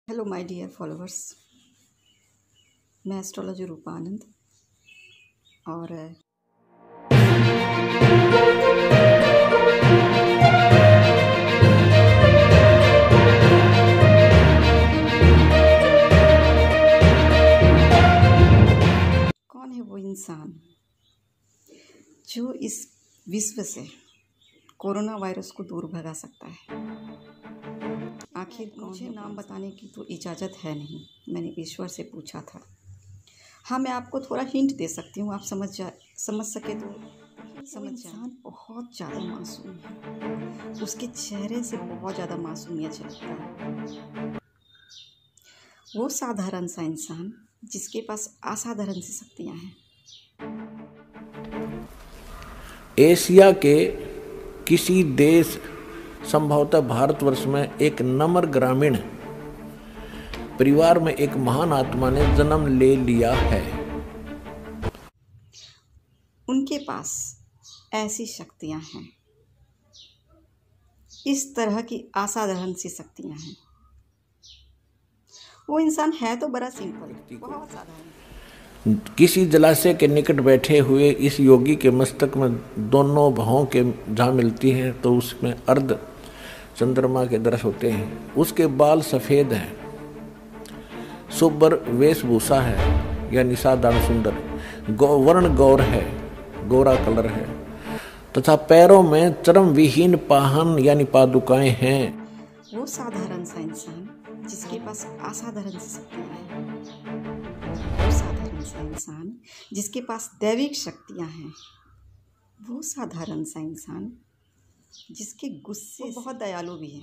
Hello my dear followers, मैं astrologer रूपा आनंद और कौन है वो इंसान जो इस विश्व से कोरोना वायरस को दूर भगा सकता है। आखिर मुझे नाम बताने की तो इजाज़त है नहीं, मैंने ईश्वर से पूछा था। हाँ, मैं आपको थोड़ा हिंट दे सकती हूँ, आप समझ सके तो समझ जाए। इंसान बहुत ज़्यादा मासूम है, उसके चेहरे से बहुत ज़्यादा मासूमियत झलकता है। वो साधारण सा इंसान जिसके पास असाधारण सी शक्तियाँ हैं। एशिया के किसी देश, संभवतः भारतवर्ष में, एक नम्र ग्रामीण परिवार में एक महान आत्मा ने जन्म ले लिया है। उनके पास ऐसी शक्तियां हैं, इस तरह की असाधारण सी शक्तियां हैं। वो इंसान है तो बड़ा सिंपल, बहुत साधारण। किसी जलाशय के निकट बैठे हुए इस योगी के मस्तक में दोनों भौं के जहाँ मिलती हैं तो उसमें अर्ध चंद्रमा के दृश्य होते हैं। उसके बाल सफ़ेद हैं, सुब्बर वेशभूषा है यानी साधारण सुंदर, वर्ण गौर है, गोरा कलर है तथा पैरों में चरम विहीन पाहन यानी पादुकाएं हैं। वो साधारण सा इंसान जिसके पास असाधारण सी शक्तियां हैं। वो साधारण सा इंसान जिसके पास दैविक शक्तियां हैं। वो साधारण सा इंसान जिसके गुस्से बहुत दयालु भी है।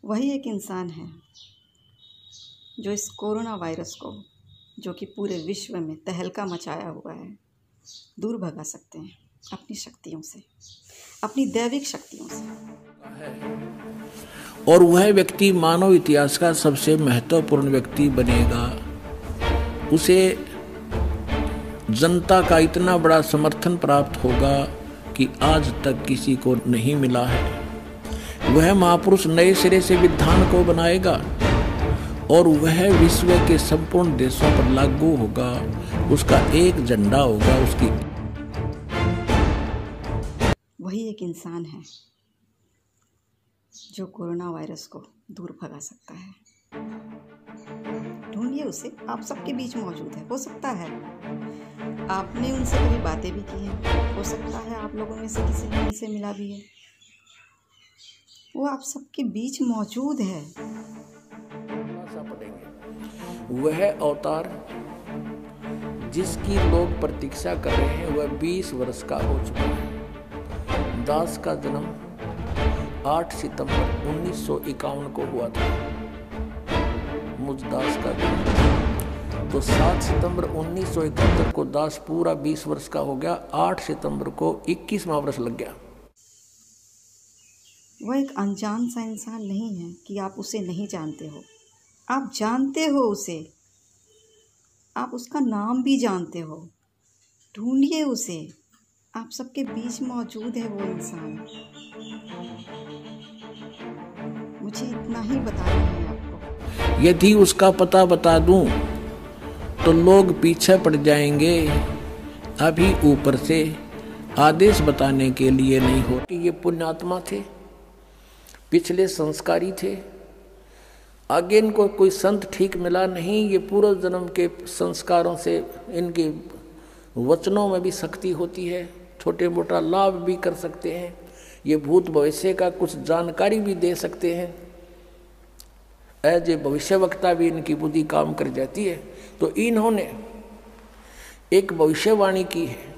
वही एक इंसान है जो इस कोरोना वायरस को, जो कि पूरे विश्व में तहलका मचाया हुआ है, दूर भगा सकते हैं अपनी शक्तियों से, अपनी दैविक शक्तियों से। और वह व्यक्ति मानव इतिहास का सबसे महत्वपूर्ण व्यक्ति बनेगा। उसे जनता का इतना बड़ा समर्थन प्राप्त होगा कि आज तक किसी को नहीं मिला है। वह महापुरुष नए सिरे से विधान को बनाएगा और वह विश्व के संपूर्ण देशों पर लागू होगा। उसका एक झंडा होगा। उसकी वही एक इंसान है जो कोरोना वायरस को दूर भगा सकता है। ढूंढिए उसे, आप सबके बीच मौजूद है। हो सकता है आपने उनसे कभी बातें भी की हैं, हो सकता है आप लोगों में से किसी ने उनसे मिला भी है। वो आप सबके बीच मौजूद है। वह अवतार जिसकी लोग प्रतीक्षा कर रहे हैं वह 20 वर्ष का हो चुका है। दास का जन्म 8 सितंबर 1951 को हुआ था। मुझ दास का जन्म तो 7 सितंबर 1971 को दास पूरा 20 वर्ष का हो गया। 8 सितंबर को 21वां वर्ष लग गया। वह एक अनजान सा इंसान नहीं है कि आप उसे नहीं जानते हो। आप जानते हो उसे, आप उसका नाम भी जानते हो। ढूंढिए उसे, आप सबके बीच मौजूद है वो इंसान। मुझे इतना ही बताना है आपको। यदि उसका पता बता दूं तो लोग पीछे पड़ जाएंगे। अभी ऊपर से आदेश बताने के लिए नहीं हो कि ये पुण्यात्मा थे, पिछले संस्कारी थे। आगे इनको कोई संत ठीक मिला नहीं। ये पूर्व जन्म के संस्कारों से, इनके वचनों में भी शक्ति होती है। छोटे मोटा लाभ भी कर सकते हैं। ये भूत भविष्य का कुछ जानकारी भी दे सकते हैं। एज ए भविष्यवक्ता भी इनकी बुद्धि काम कर जाती है। तो इन्होंने एक भविष्यवाणी की है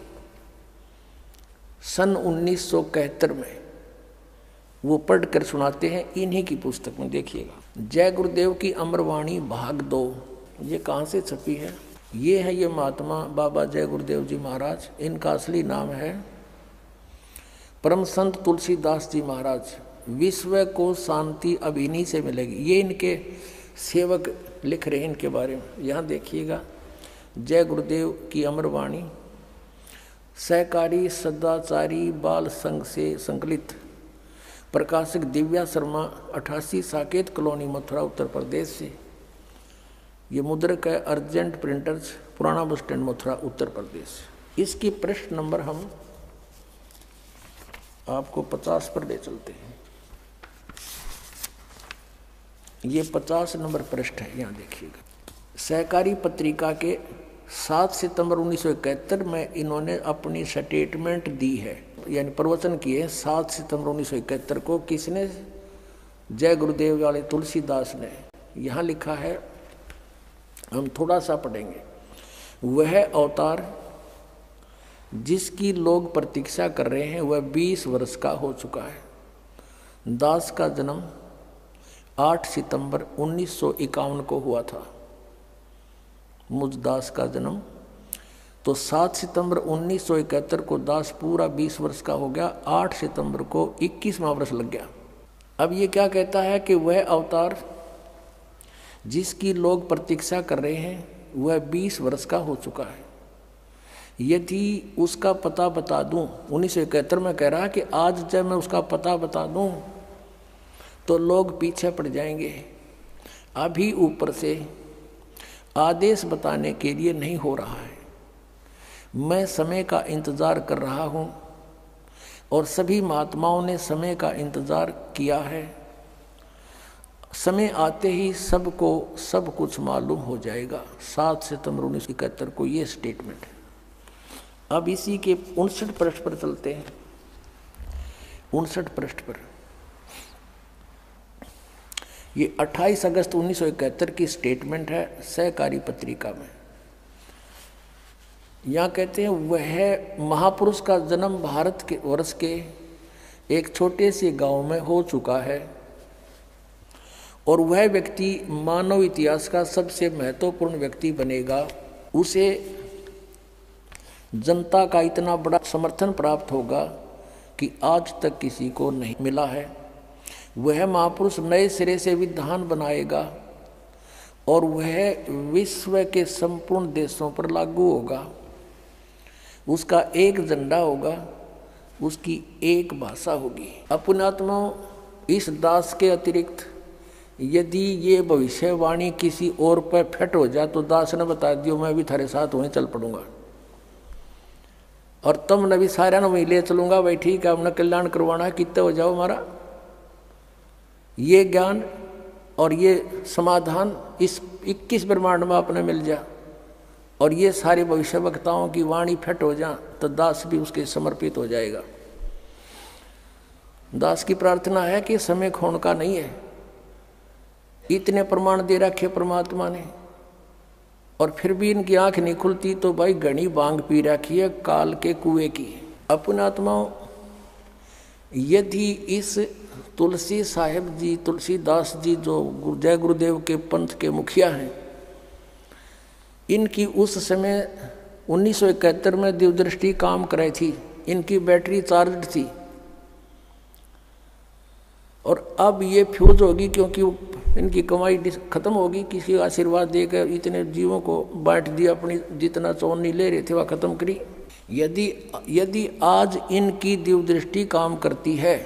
सन 1971 में। वो पढ़ कर सुनाते हैं इन्हीं की पुस्तक में। देखिएगा, जय गुरुदेव की अमरवाणी भाग 2। ये कहाँ से छपी है? ये है ये महात्मा बाबा जय गुरुदेव जी महाराज। इनका असली नाम है परम संत तुलसीदास जी महाराज। विश्व को शांति अब इन्हीं से मिलेगी। ये इनके सेवक लिख रहे हैं इनके बारे में। यहाँ देखिएगा, जय गुरुदेव की अमरवाणी सहकारी सदाचारी बाल संघ से संकलित प्रकाशक दिव्या शर्मा 88 साकेत कॉलोनी मथुरा उत्तर प्रदेश से। ये मुद्रक है अर्जेंट प्रिंटर्स पुराना बस स्टैंड मथुरा उत्तर प्रदेश। इसकी पृष्ठ नंबर हम आपको 50 पर ले चलते हैं। ये 50 नंबर पृष्ठ है, यहाँ देखिएगा। सहकारी पत्रिका के 7 सितंबर 1971 में इन्होंने अपनी स्टेटमेंट दी है, यानी प्रवचन किए 7 सितंबर 1971 को। किसने? जय गुरुदेव वाले तुलसीदास ने। यहाँ लिखा है, हम थोड़ा सा पढ़ेंगे। वह अवतार जिसकी लोग प्रतीक्षा कर रहे हैं वह 20 वर्ष का हो चुका है। दास का जन्म 8 सितंबर 1951 को हुआ था। मुझ दास का जन्म तो 7 सितंबर 1971 को दास पूरा 20 वर्ष का हो गया। 8 सितंबर को 21वां वर्ष लग गया। अब ये क्या कहता है कि वह अवतार जिसकी लोग प्रतीक्षा कर रहे हैं वह 20 वर्ष का हो चुका है। यदि उसका पता बता दूं, 1971 में कह रहा है कि आज जब मैं उसका पता बता दूं तो लोग पीछे पड़ जाएंगे। अभी ऊपर से आदेश बताने के लिए नहीं हो रहा है। मैं समय का इंतज़ार कर रहा हूं और सभी महात्माओं ने समय का इंतज़ार किया है। समय आते ही सबको सब कुछ मालूम हो जाएगा। 7 सितंबर 1971 को ये स्टेटमेंट है। अब इसी के 59 पृष्ठ पर चलते हैं। 59 पृष्ठ पर ये 28 अगस्त 1971 की स्टेटमेंट है सहकारी पत्रिका में। यहाँ कहते हैं वह महापुरुष का जन्म भारत के वर्ष के एक छोटे से गांव में हो चुका है और वह व्यक्ति मानव इतिहास का सबसे महत्वपूर्ण व्यक्ति बनेगा। उसे जनता का इतना बड़ा समर्थन प्राप्त होगा कि आज तक किसी को नहीं मिला है। वह महापुरुष नए सिरे से विधान बनाएगा और वह विश्व के संपूर्ण देशों पर लागू होगा। उसका एक झंडा होगा, उसकी एक भाषा होगी। अपनात्माओं, इस दास के अतिरिक्त यदि ये भविष्यवाणी किसी और पर फिट हो जाए तो दास ने बता दियो मैं भी थारे साथ वहीं चल पड़ूंगा और तुम भी सारा वहीं ले चलूंगा। भाई ठीक है, हमने कल्याण करवाना है, कितने हो जाओ हमारा। ये ज्ञान और ये समाधान इस 21 ब्रह्मांड में अपने मिल जा और ये सारे भविष्य वक्ताओं की वाणी फिट हो जा तो दास भी उसके समर्पित हो जाएगा। दास की प्रार्थना है कि समय खोन का नहीं है। इतने प्रमाण दे रखे परमात्मा ने और फिर भी इनकी आंख नहीं खुलती तो भाई घनी बांग पी रखी है काल के कुएं की। अपनात्माओं, यदि इस तुलसी साहिब जी, तुलसीदास जी जो जय गुरुदेव के पंथ के मुखिया हैं, इनकी उस समय 1971 में दिव्यदृष्टि काम कराई थी, इनकी बैटरी चार्ज थी और अब ये फ्यूज होगी क्योंकि इनकी कमाई खत्म होगी। किसी आशीर्वाद देकर इतने जीवों को बांट दिया, अपनी जितना चौनी ले रहे थे वह खत्म करी। यदि आज इनकी दिव्यदृष्टि काम करती है,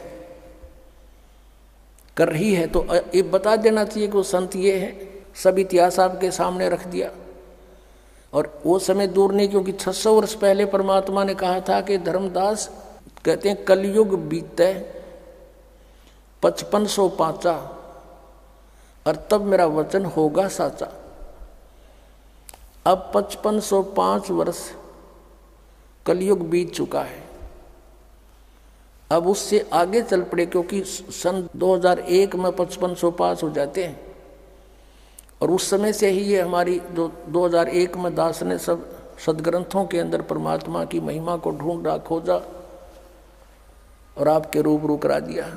कर रही है, तो ये बता देना चाहिए कि वो संत ये है। सब इतिहास आपके सामने रख दिया और वो समय दूर नहीं, क्योंकि 600 वर्ष पहले परमात्मा ने कहा था कि धर्मदास कहते हैं कलयुग बीते 5505 और तब मेरा वचन होगा साचा। अब 5505 वर्ष कलयुग बीत चुका है। अब उससे आगे चल पड़े, क्योंकि सन 2001 में 5505 हो जाते हैं और उस समय से ही ये हमारी 2001 में दास ने सब सदग्रंथों के अंदर परमात्मा की महिमा को ढूंढा, खोजा और आपके रूबरू करा दिया।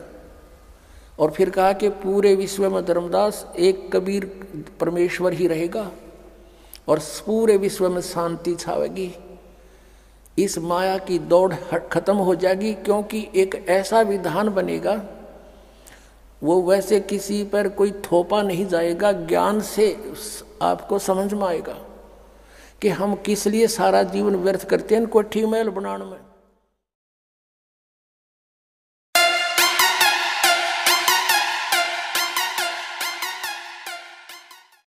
और फिर कहा कि पूरे विश्व में धर्मदास एक कबीर परमेश्वर ही रहेगा और पूरे विश्व में शांति छावेगी। इस माया की दौड़ खत्म हो जाएगी, क्योंकि एक ऐसा विधान बनेगा वो वैसे किसी पर कोई थोपा नहीं जाएगा। ज्ञान से आपको समझ में आएगा कि हम किस लिए सारा जीवन व्यर्थ करते हैं कोठी महल बनाने में।